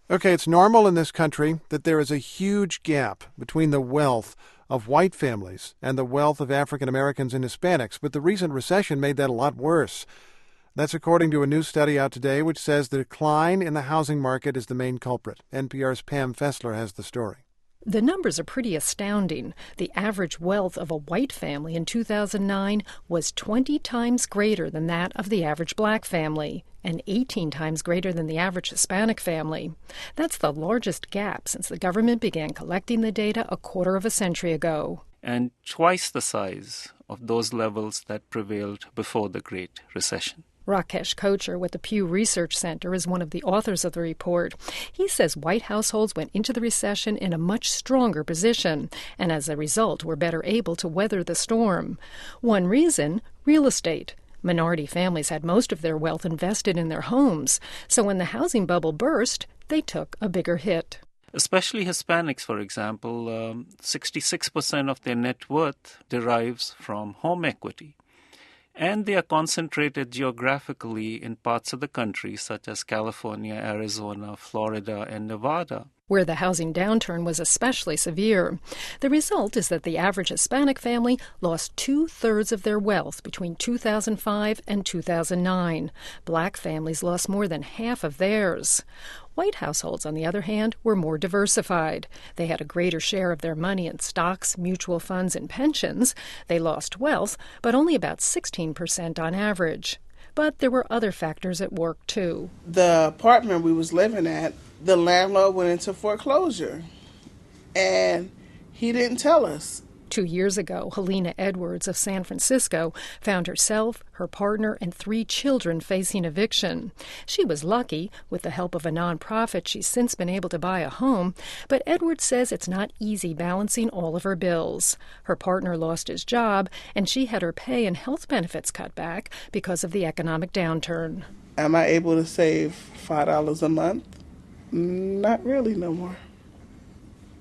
Okay, it's normal in this country that there is a huge gap between the wealth of white families and the wealth of African Americans and Hispanics, but the recent recession made that a lot worse. That's according to a new study out today which says the decline in the housing market is the main culprit. NPR's Pam Fessler has the story. The numbers are pretty astounding. The average wealth of a white family in 2009 was 20 times greater than that of the average black family, and 18 times greater than the average Hispanic family. That's the largest gap since the government began collecting the data a quarter of a century ago. And twice the size of those levels that prevailed before the Great Recession. Rakesh Kocher with the Pew Research Center is one of the authors of the report. He says white households went into the recession in a much stronger position, and as a result were better able to weather the storm. One reason, real estate. Minority families had most of their wealth invested in their homes, so when the housing bubble burst, they took a bigger hit. Especially Hispanics, for example, 66% of their net worth derives from home equity. And they are concentrated geographically in parts of the country such as California, Arizona, Florida, and Nevada, where the housing downturn was especially severe. The result is that the average Hispanic family lost 2/3 of their wealth between 2005 and 2009. Black families lost more than half of theirs. White households, on the other hand, were more diversified. They had a greater share of their money in stocks, mutual funds, and pensions. They lost wealth, but only about 16% on average. But there were other factors at work, too. The apartment we was living at, the landlord went into foreclosure, and he didn't tell us. 2 years ago, Helena Edwards of San Francisco found herself, her partner, and 3 children facing eviction. She was lucky. With the help of a nonprofit, she's since been able to buy a home, but Edwards says it's not easy balancing all of her bills. Her partner lost his job, and she had her pay and health benefits cut back because of the economic downturn. Am I able to save $5 a month? Not really no more.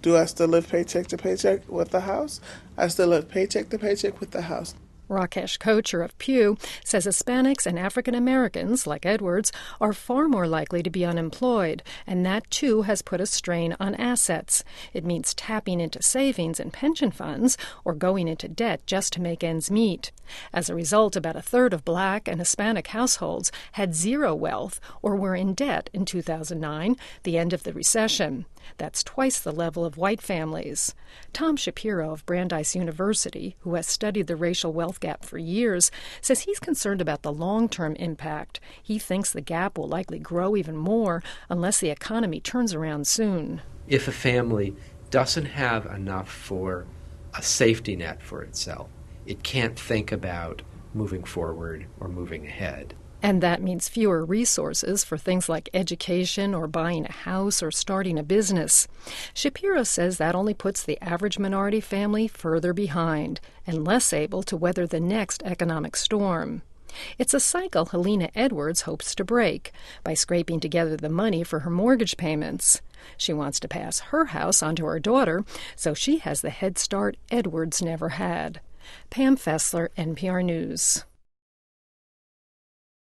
Do I still live paycheck to paycheck with the house? I still live paycheck to paycheck with the house. Rakesh Kocher of Pew says Hispanics and African Americans, like Edwards, are far more likely to be unemployed, and that, too, has put a strain on assets. It means tapping into savings and pension funds or going into debt just to make ends meet. As a result, about 1/3 of Black and Hispanic households had zero wealth or were in debt in 2009, the end of the recession. That's twice the level of white families. Tom Shapiro of Brandeis University, who has studied the racial wealth gap for years, says he's concerned about the long-term impact. He thinks the gap will likely grow even more unless the economy turns around soon. If a family doesn't have enough for a safety net for itself, it can't think about moving forward or moving ahead. And that means fewer resources for things like education or buying a house or starting a business. Shapiro says that only puts the average minority family further behind and less able to weather the next economic storm. It's a cycle Helena Edwards hopes to break by scraping together the money for her mortgage payments. She wants to pass her house on to her daughter, so she has the head start Edwards never had. Pam Fessler, NPR News.